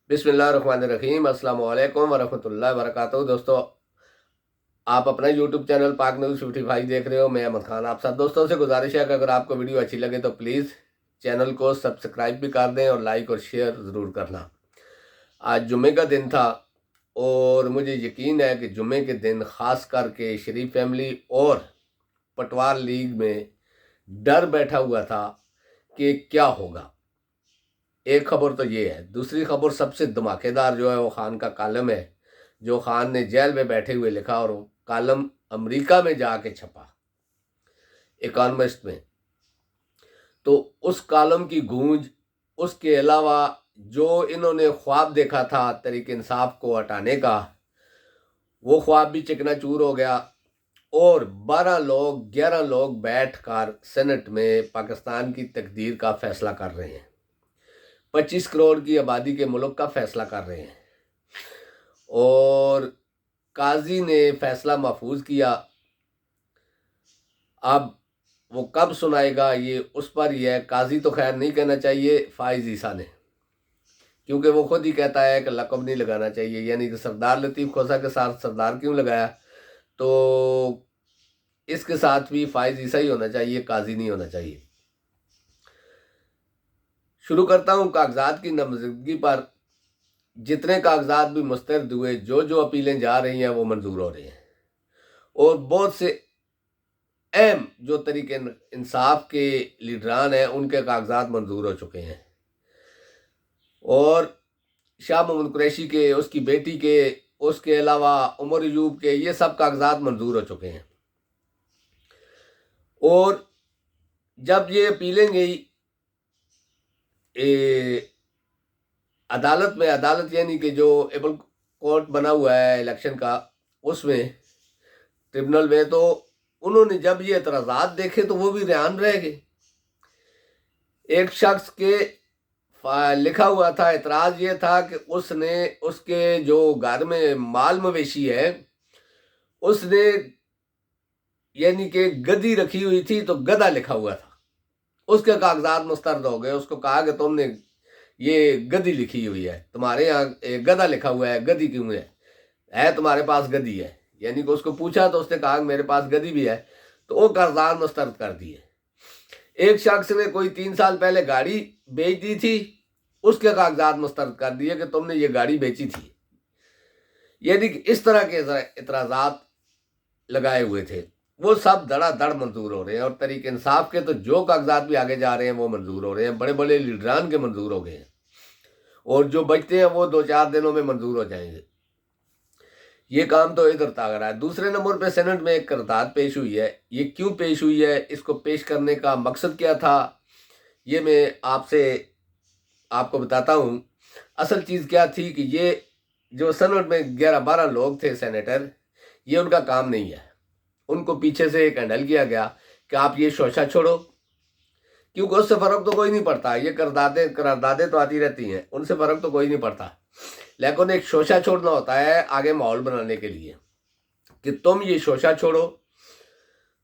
बिस्मिल्लाहिर्रहमानिर्रहीम। अस्सलाम वालेकुम वरहमतुल्लाहि वबरकातुहू। दोस्तों, आप अपना यूट्यूब चैनल पाक न्यूज़ 55 देख रहे हो। मैं अहमद खान आप सब दोस्तों से गुजारिश है कि अगर आपको वीडियो अच्छी लगे तो प्लीज़ चैनल को सब्सक्राइब भी कर दें और लाइक और शेयर ज़रूर करना। आज जुम्मे का दिन था और मुझे यकीन है कि जुम्मे के दिन ख़ास करके शरीफ फैमिली और पटवार लीग में डर बैठा हुआ था कि क्या होगा। एक खबर तो ये है। दूसरी खबर सबसे धमाकेदार जो है वो खान का कालम है, जो खान ने जेल में बैठे हुए लिखा और वो कालम अमेरिका में जाके छपा इकॉनमिस्ट में। तो उस कालम की गूंज, उसके अलावा जो इन्होंने ख्वाब देखा था तहरीक इंसाफ को हटाने का, वो ख्वाब भी चकनाचूर हो गया और 11 लोग बैठकर सेनेट में पाकिस्तान की तकदीर का फैसला कर रहे हैं। 25 करोड़ की आबादी के मुल्क का फैसला कर रहे हैं और काजी ने फैसला महफूज किया। अब वो कब सुनाएगा ये उस पर ही है। काजी तो खैर नहीं कहना चाहिए, फाइज ईसा ने, क्योंकि वो खुद ही कहता है कि लक़ब नहीं लगाना चाहिए, यानी कि सरदार लतीफ़ खोसा के साथ सरदार क्यों लगाया, तो इसके साथ भी फाइज ईसा ही होना चाहिए, काजी नहीं होना चाहिए। शुरू करता हूँ कागजात की नामजदगी पर। जितने कागजात भी मुस्तरद हुए, जो अपीलें जा रही हैं वो मंजूर हो रही हैं और बहुत से अहम जो तरीके इंसाफ के लीडरान हैं उनके कागजात मंजूर हो चुके हैं और शाह मोहम्मद कुरैशी के, उसकी बेटी के, उसके अलावा उमर अयूब के, ये सब कागजात मंजूर हो चुके हैं। और जब ये अपीलें गई अदालत में, अदालत यानी कि जो एबल कोर्ट बना हुआ है इलेक्शन का, उसमें ट्रिब्यूनल में, तो उन्होंने जब ये एतराज़ात देखे तो वो भी रेहान रह गए। एक शख्स के लिखा हुआ था, एतराज़ ये था कि उसने उसके जो घर में माल मवेशी है उसने यानी कि गधी रखी हुई थी तो गधा लिखा हुआ था, उसके कागजात मुस्तरद हो गए। उसको कहा कि तुमने ये गधी लिखी हुई है, तुम्हारे यहाँ गधा लिखा हुआ है, गधी क्यों है तुम्हारे पास गधी है, यानी कि उसको पूछा तो उसने कहा मेरे पास गधी भी है, तो वो कागजात मुस्तरद कर दिए। एक शख्स ने कोई 3 साल पहले गाड़ी बेच दी थी, उसके कागजात मुस्तरद कर दिए कि तुमने ये गाड़ी बेची थी। यानी कि इस तरह के इतराज़ात लगाए हुए थे, वो सब धड़ाधड़ मंजूर हो रहे हैं और तहरीक इंसाफ के तो जो कागजात भी आगे जा रहे हैं वो मंजूर हो रहे हैं। बड़े बड़े लीडरान के मंजूर हो गए हैं और जो बचते हैं वो 2-4 दिनों में मंजूर हो जाएंगे। ये काम तो इधर तक रहा है। दूसरे नंबर पे सेनेट में एक करारदाद पेश हुई है। ये क्यों पेश हुई है, इसको पेश करने का मकसद क्या था, ये मैं आपको बताता हूँ। असल चीज़ क्या थी कि ये जो सेनेट में 11-12 लोग थे सेनेटर, ये उनका काम नहीं है। उनको पीछे से एक हैंडल किया गया कि आप ये शोशा छोड़ो, क्योंकि उससे फ़र्क तो कोई नहीं पड़ता। ये करारदादें तो आती रहती हैं, उनसे फ़र्क तो कोई नहीं पड़ता, लेकिन एक शोशा छोड़ना होता है आगे माहौल बनाने के लिए कि तुम ये शोशा छोड़ो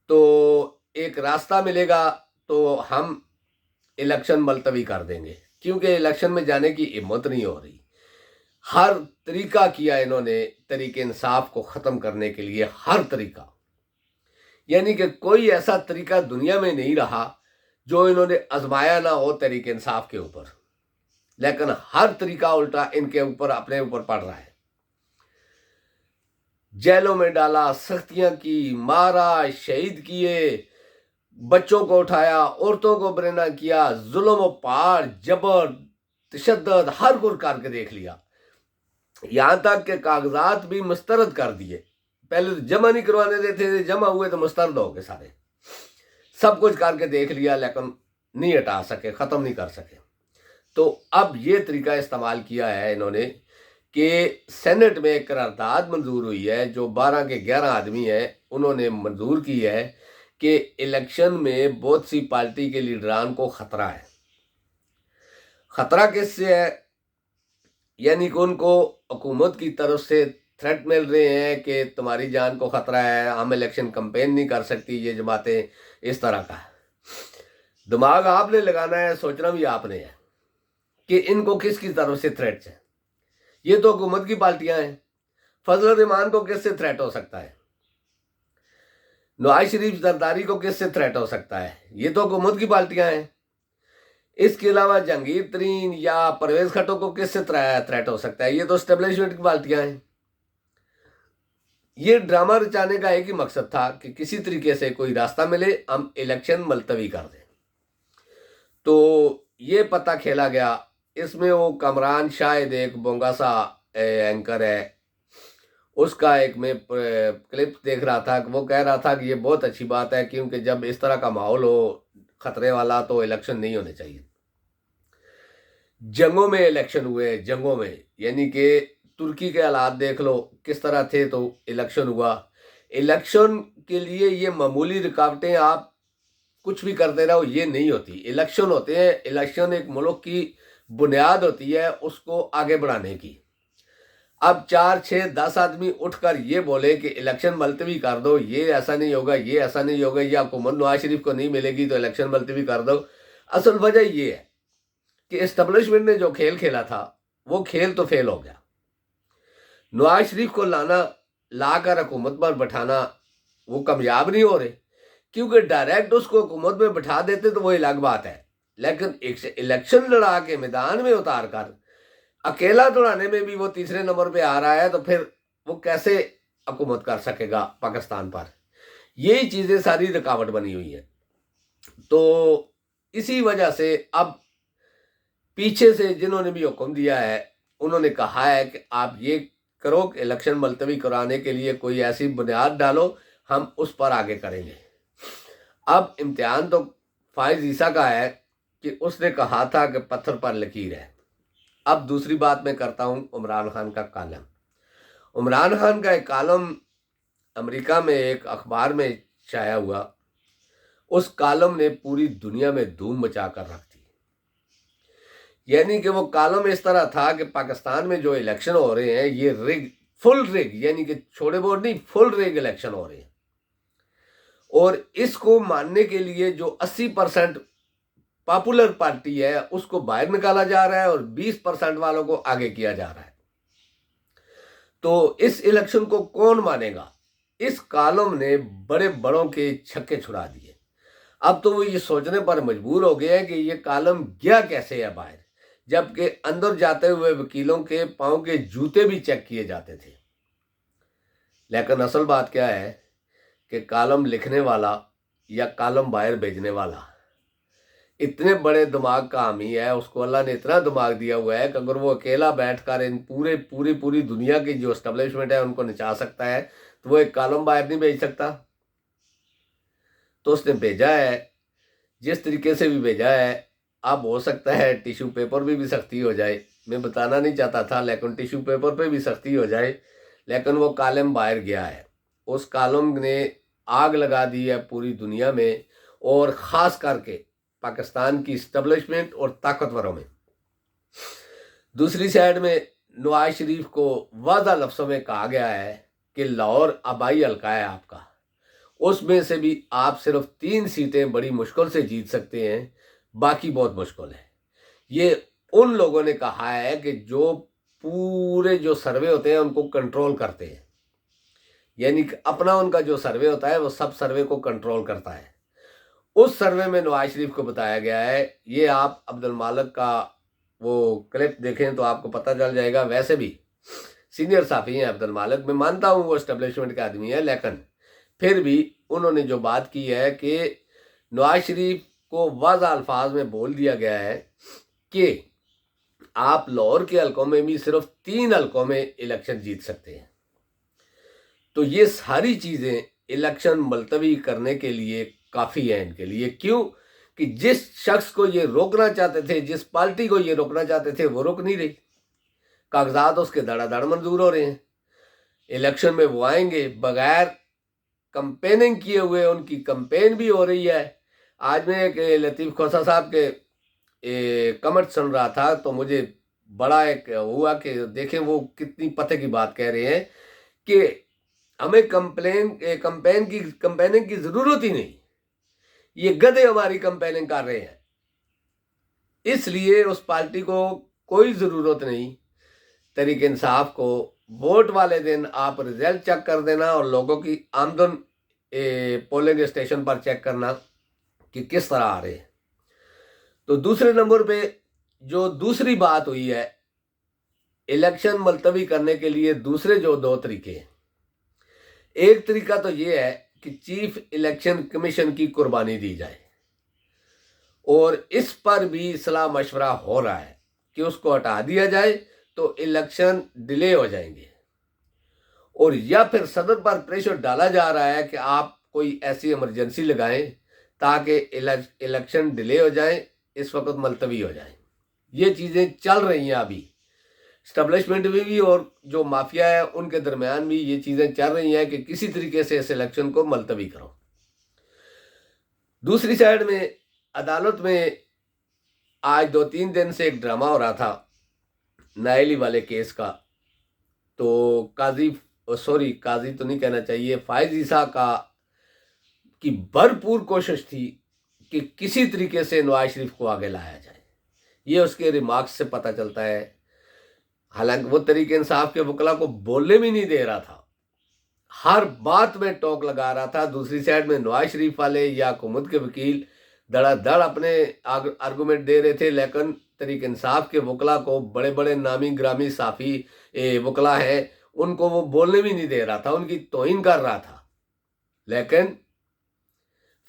तो एक रास्ता मिलेगा, तो हम इलेक्शन मुलतवी कर देंगे। क्योंकि इलेक्शन में जाने की हिम्मत नहीं हो रही। हर तरीका किया इन्होंने तरीके इंसाफ को ख़त्म करने के लिए, हर तरीका, यानी कि कोई ऐसा तरीका दुनिया में नहीं रहा जो इन्होंने आजमाया ना हो तरीके इंसाफ के ऊपर, लेकिन हर तरीका उल्टा इनके ऊपर, अपने ऊपर पड़ रहा है। जेलों में डाला, सख्तियां की, मारा, शहीद किए, बच्चों को उठाया, औरतों को बेरहना किया, जुल्म व पार, जबर, तशद्दुद हर कुछ करके देख लिया। यहां तक के कागजात भी मुस्तरद कर दिए। पहले तो जमा नहीं करवाने देते थे, जमा हुए तो मुस्तरद हो गए सारे। सब कुछ करके देख लिया लेकिन नहीं हटा सके, ख़त्म नहीं कर सके। तो अब ये तरीका इस्तेमाल किया है इन्होंने कि सेनेट में एक करारदाद मंजूर हुई है, जो 12 के 11 आदमी हैं, उन्होंने मंजूर की है कि इलेक्शन में बहुत सी पार्टी के लीडरान को ख़तरा है। ख़तरा किससे है, यानी कि उनको हुकूमत की तरफ से थ्रेट मिल रहे हैं कि तुम्हारी जान को ख़तरा है, हम इलेक्शन कैंपेन नहीं कर सकती ये जमातें, इस तरह का। दिमाग आपने लगाना है, सोचना भी आपने है कि इनको किस किस तरफ से थ्रेट्स है। ये तो हुकूमत की पार्टियां हैं। फजल रहमान को किससे थ्रेट हो सकता है? नवाज शरीफ जरदारी को किससे थ्रेट हो सकता है? ये तो हुकूमत की पार्टियां हैं। इसके अलावा जहांगीर तरीन या परवेज खट्टो को किससे थ्रेट हो सकता है? ये तो स्टेब्लिशमेंट की पार्टियां हैं। ये ड्रामा रचाने का एक ही मकसद था कि किसी तरीके से कोई रास्ता मिले, हम इलेक्शन मुलतवी कर दें। तो ये पता खेला गया। इसमें वो कमरान शायद एक बोंगा सा एंकर है, उसका एक मैं क्लिप देख रहा था कि वो कह रहा था कि ये बहुत अच्छी बात है, क्योंकि जब इस तरह का माहौल हो खतरे वाला तो इलेक्शन नहीं होने चाहिए। जंगों में इलेक्शन हुए, जंगों में, यानी कि तुर्की के हालात देख लो किस तरह थे, तो इलेक्शन हुआ। इलेक्शन के लिए ये मामूली रुकावटें आप कुछ भी करते रहो, ये नहीं होती। इलेक्शन होते हैं, इलेक्शन एक मुल्क की बुनियाद होती है उसको आगे बढ़ाने की। अब 4, 6, 10 आदमी उठकर ये बोले कि इलेक्शन मुलतवी कर दो, ये ऐसा नहीं होगा, ये ऐसा नहीं होगा, या हुकूमत नवाज शरीफ को नहीं मिलेगी तो इलेक्शन मुलतवी कर दो। असल वजह ये है कि एस्टेब्लिशमेंट ने जो खेल खेला था वो खेल तो फेल हो गया। नवाज शरीफ को लाकर हुकूमत पर बैठाना वो कामयाब नहीं हो रहे, क्योंकि डायरेक्ट उसको हुकूमत में बैठा देते तो वो अलग बात है, लेकिन एक इलेक्शन लड़ा के मैदान में उतार कर अकेला दौड़ाने में भी वो तीसरे नंबर पे आ रहा है, तो फिर वो कैसे हुकूमत कर सकेगा पाकिस्तान पर? यही चीजें सारी रुकावट बनी हुई है। तो इसी वजह से अब पीछे से जिन्होंने भी हुक्म दिया है उन्होंने कहा है कि आप ये करो कि इलेक्शन मुलतवी कराने के लिए कोई ऐसी बुनियाद डालो, हम उस पर आगे करेंगे। अब इम्तिहान तो फाइज ईसा का है कि उसने कहा था कि पत्थर पर लकीर है। अब दूसरी बात मैं करता हूं इमरान खान का कॉलम। इमरान खान का एक कॉलम अमेरिका में एक अखबार में छाया हुआ, उस कॉलम ने पूरी दुनिया में धूम मचा कर रख दी। यानी कि वो कॉलम इस तरह था कि पाकिस्तान में जो इलेक्शन हो रहे हैं ये रिग, फुल रिग, यानी कि छोटे बोर्ड नहीं, फुल रिग इलेक्शन हो रहे हैं। और इसको मानने के लिए जो 80% पॉपुलर पार्टी है उसको बाहर निकाला जा रहा है और 20% वालों को आगे किया जा रहा है। तो इस इलेक्शन को कौन मानेगा? इस कॉलम ने बड़े बड़ों के छक्के छुड़ा दिए। अब तो वो ये सोचने पर मजबूर हो गए हैं कि ये कॉलम गया कैसे है बाहर, जबकि अंदर जाते हुए वकीलों के पांव के जूते भी चेक किए जाते थे। लेकिन असल बात क्या है कि कॉलम लिखने वाला या कॉलम बाहर भेजने वाला इतने बड़े दिमाग का हामी है, उसको अल्लाह ने इतना दिमाग दिया हुआ है कि अगर वो अकेला बैठकर इन पूरी दुनिया की जो एस्टेब्लिशमेंट है उनको नचा सकता है, तो वो एक कॉलम बाहर नहीं भेज सकता। तो उसने भेजा है, जिस तरीके से भी भेजा है। अब हो सकता है टिश्यू पेपर भी सख्ती हो जाए, मैं बताना नहीं चाहता था, लेकिन टिश्यू पेपर पे भी सख्ती हो जाए, लेकिन वो कॉलम बाहर गया है। उस कॉलम ने आग लगा दी है पूरी दुनिया में, और ख़ास करके पाकिस्तान की इस्टेब्लिशमेंट और ताकतवरों में। दूसरी साइड में नवाज शरीफ को वादा लफ्ज़ों में कहा गया है कि लाहौर आबाई हल्का है आपका, उसमें से भी आप सिर्फ 3 सीटें बड़ी मुश्किल से जीत सकते हैं, बाकी बहुत मुश्किल है। ये उन लोगों ने कहा है कि जो पूरे जो सर्वे होते हैं उनको कंट्रोल करते हैं, यानी कि अपना उनका जो सर्वे होता है वो सब सर्वे को कंट्रोल करता है। उस सर्वे में नवाज शरीफ को बताया गया है। ये आप अब्दुल मालिक का वो क्लिप देखें तो आपको पता चल जाएगा। वैसे भी सीनियर साफी हैं अब्दुल मालिक, मैं मानता हूँ वो एस्टेब्लिशमेंट के आदमी है, लेकिन फिर भी उन्होंने जो बात की है कि नवाज शरीफ को वाज़ा अल्फाज में बोल दिया गया है कि आप लाहौर के हलकों में भी सिर्फ 3 हलकों में इलेक्शन जीत सकते हैं। तो ये सारी चीज़ें इलेक्शन मुलतवी करने के लिए काफ़ी है इनके लिए। क्यों कि जिस शख्स को ये रोकना चाहते थे, जिस पार्टी को ये रोकना चाहते थे, वो रुक नहीं रही। कागजात उसके धड़ाधड़ मंजूर हो रहे हैं। इलेक्शन में वो आएंगे बगैर कंपेनिंग किए हुए, उनकी कंपेन भी हो रही है। आज मैं एक लतीफ़ खोसा साहब के कमेंट सुन रहा था तो मुझे बड़ा एक हुआ कि देखें वो कितनी पते की बात कह रहे हैं कि हमें कंपेनिंग की ज़रूरत ही नहीं। ये गधे हमारी कंपेनिंग कर रहे हैं। इसलिए उस पार्टी को कोई ज़रूरत नहीं, तहरीक इंसाफ को वोट वाले दिन आप रिजल्ट चेक कर देना और लोगों की आमदन पोलिंग स्टेशन पर चेक करना कि किस तरह आ रहे हैं। तो दूसरे नंबर पे जो दूसरी बात हुई है, इलेक्शन मुलतवी करने के लिए दूसरे जो 2 तरीके हैं, एक तरीका तो ये है कि चीफ इलेक्शन कमीशन की कुर्बानी दी जाए, और इस पर भी सलाह मशवरा हो रहा है कि उसको हटा दिया जाए तो इलेक्शन डिले हो जाएंगे, और या फिर सदर पर प्रेशर डाला जा रहा है कि आप कोई ऐसी इमरजेंसी लगाएं ताकि इलेक्शन डिले हो जाए, इस वक्त मुलतवी हो जाए। ये चीज़ें चल रही हैं अभी स्टैब्लिशमेंट में भी और जो माफिया है उनके दरमियान भी ये चीज़ें चल रही हैं कि किसी तरीके से इस इलेक्शन को मुलतवी करो। दूसरी साइड में अदालत में आज 2-3 दिन से एक ड्रामा हो रहा था नायली वाले केस का। तो काजी तो नहीं कहना चाहिए, फायज ईसा का की भरपूर कोशिश थी कि किसी तरीके से नवाज शरीफ को आगे लाया जाए। ये उसके रिमार्क्स से पता चलता है। हालांकि वो तहरीक इंसाफ के वकला को बोलने भी नहीं दे रहा था, हर बात में टोक लगा रहा था। दूसरी साइड में नवाज शरीफ वाले या हुकूमत के वकील धड़ाधड़ अपने आर्गूमेंट दे रहे थे, लेकिन तहरीक इंसाफ के वकला को, बड़े बड़े नामी ग्रामी साफ़ी वकला हैं, उनको वो बोलने भी नहीं दे रहा था, उनकी तौहीन कर रहा था। लेकिन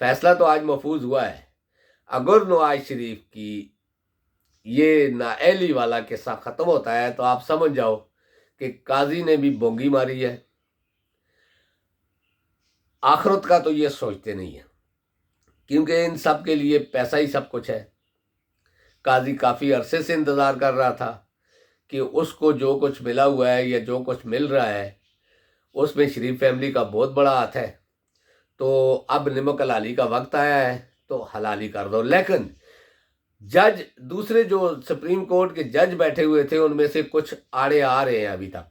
फैसला तो आज महफूज हुआ है। अगर नवाज शरीफ की ये नाअहली वाला किस्सा ख़त्म होता है तो आप समझ जाओ कि काजी ने भी बोंगी मारी है। आखिरत का तो ये सोचते नहीं है, क्योंकि इन सब के लिए पैसा ही सब कुछ है। काजी काफ़ी अरसे से इंतज़ार कर रहा था कि उसको जो कुछ मिला हुआ है या जो कुछ मिल रहा है उसमें शरीफ फैमिली का बहुत बड़ा हाथ है। तो अब निमक हलाली का वक्त आया है तो हलाली कर दो। लेकिन जज, दूसरे जो सुप्रीम कोर्ट के जज बैठे हुए थे उनमें से कुछ आड़े आ रहे हैं अभी तक।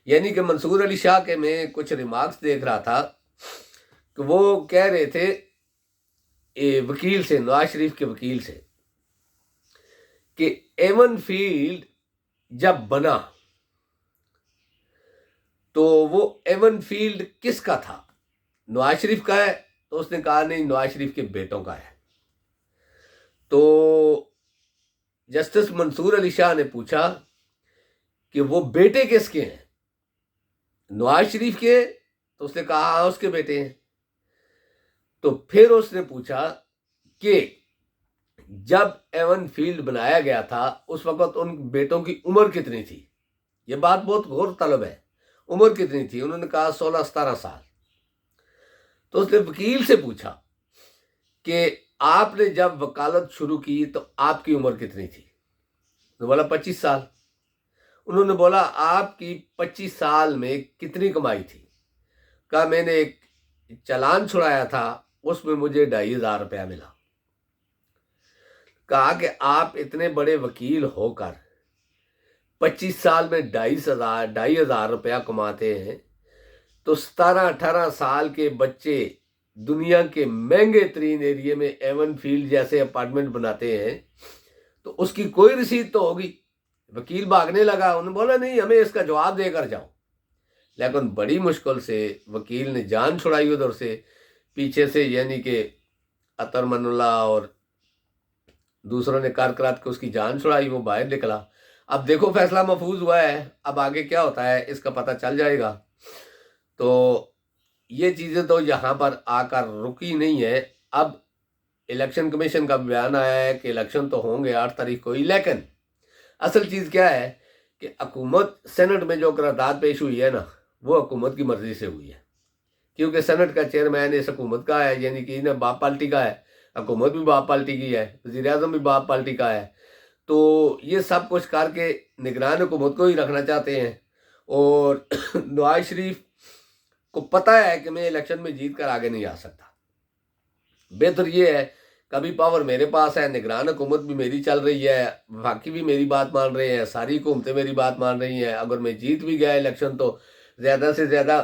यानी कि मंसूर अली शाह के मैं कुछ रिमार्क्स देख रहा था कि वो कह रहे थे वकील से, नवाज शरीफ के वकील से, कि एवन फील्ड जब बना तो वो एवन फील्ड किसका था? नवाज शरीफ का है? तो उसने कहा नहीं, नवाज शरीफ के बेटों का है। तो जस्टिस मंसूर अली शाह ने पूछा कि वो बेटे किसके हैं? नवाज शरीफ के? तो उसने कहा हाँ उसके बेटे हैं। तो फिर उसने पूछा कि जब एवन फील्ड बनाया गया था उस वक्त उन बेटों की उम्र कितनी थी? ये बात बहुत गौर तलब है, उम्र कितनी थी? उन्होंने कहा 16-17 साल। तो उसने वकील से पूछा कि आपने जब वकालत शुरू की तो आपकी उम्र कितनी थी? तो बोला 25 साल। उन्होंने बोला आपकी 25 साल में कितनी कमाई थी? कहा मैंने एक चालान छुड़ाया था, उसमें मुझे 2,500 रुपया मिला। कहा कि आप इतने बड़े वकील होकर 25 साल में 2,500 रुपया कमाते हैं, तो 17-18 साल के बच्चे दुनिया के महंगे तरीन एरिया में एवन फील्ड जैसे अपार्टमेंट बनाते हैं, तो उसकी कोई रसीद तो होगी। वकील भागने लगा, उन्होंने बोला नहीं, हमें इसका जवाब देकर जाओ। लेकिन बड़ी मुश्किल से वकील ने जान छुड़ाई उधर से, पीछे से, यानी कि अतर मनुल्ला और दूसरों ने कार करात के उसकी जान छुड़ाई, वो बाहर निकला। अब देखो फैसला महफूज हुआ है, अब आगे क्या होता है इसका पता चल जाएगा। तो ये चीज़ें तो यहाँ पर आकर रुकी नहीं है। अब इलेक्शन कमीशन का बयान आया है कि इलेक्शन तो होंगे 8 तारीख को ही, लेकिन असल चीज़ क्या है कि हुकूमत सेनेट में जो करारदाद पेश हुई है ना, वो हुकूमत की मर्जी से हुई है, क्योंकि सेनेट का चेयरमैन इस हुकूमत का है, यानी कि इन्हें बाप पार्टी का है, हुकूमत भी बाप पार्टी की है, वज़ीर आज़म भी बाप पार्टी का है। तो ये सब कुछ करके निगरान हुकूमत को ही रखना चाहते हैं। और नवाज शरीफ को पता है कि मैं इलेक्शन में जीत कर आगे नहीं आ सकता। बेहतर ये है कभी पावर मेरे पास है, निगरान हुकूमत भी मेरी चल रही है, बाकी भी मेरी बात मान रहे हैं, सारी हुकूमतें मेरी बात मान रही हैं। अगर मैं जीत भी गया इलेक्शन तो ज़्यादा से ज़्यादा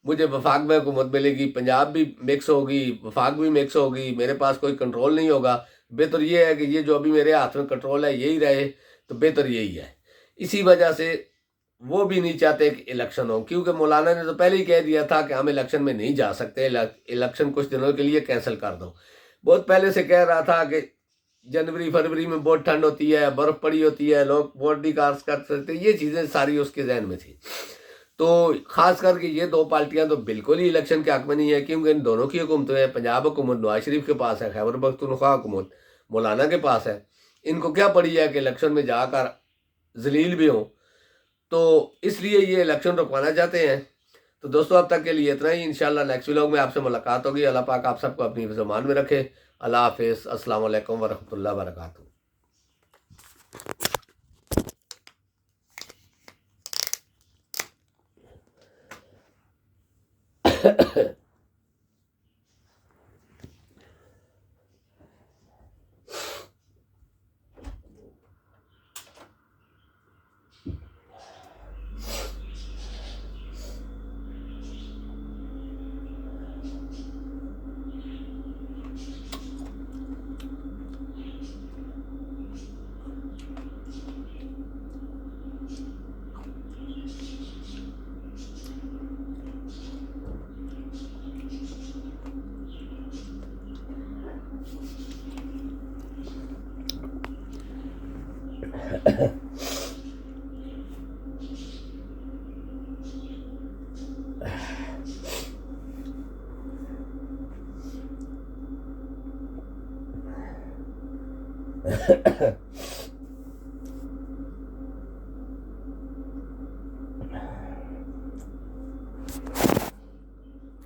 मुझे वफाक में हुकूमत मिलेगी, पंजाब भी मिक्स होगी, वफाक भी मिक्स होगी, मेरे पास कोई कंट्रोल नहीं होगा। बेहतर ये है कि ये जो अभी मेरे हाथ में कंट्रोल है यही रहे, तो बेहतर यही है। इसी वजह से वो भी नहीं चाहते कि इलेक्शन हो, क्योंकि मौलाना ने तो पहले ही कह दिया था कि हम इलेक्शन में नहीं जा सकते, इलेक्शन कुछ दिनों के लिए कैंसिल कर दो। बहुत पहले से कह रहा था कि जनवरी फरवरी में बहुत ठंड होती है, बर्फ पड़ी होती है, लोग वोट नहीं कास्ट कर सकते, ये चीज़ें सारी उसके जहन में थी। तो खास करके ये दो पार्टियां तो बिल्कुल ही इलेक्शन के हक में नहीं है, क्योंकि इन दोनों की हुकूमतें हैं। पंजाब हुकूमत नवाज शरीफ के पास है, खैबर पख्तूनख्वा हुकूमत मौलाना के पास है। इनको क्या पड़ी है कि इलेक्शन में जाकर जलील भी हों, तो इसलिए ये इलेक्शन रुकवाना चाहते हैं। तो दोस्तों अब तक के लिए इतना ही। इंशाल्लाह नेक्स्ट व्लॉग में आपसे मुलाकात होगी। अल्लाह पाक आप सबको अपनी ज़मान में रखे। अल्लाह हाफिज़। अस्सलाम वालेकुम वरहमतुल्लाहि वबरकातुहू।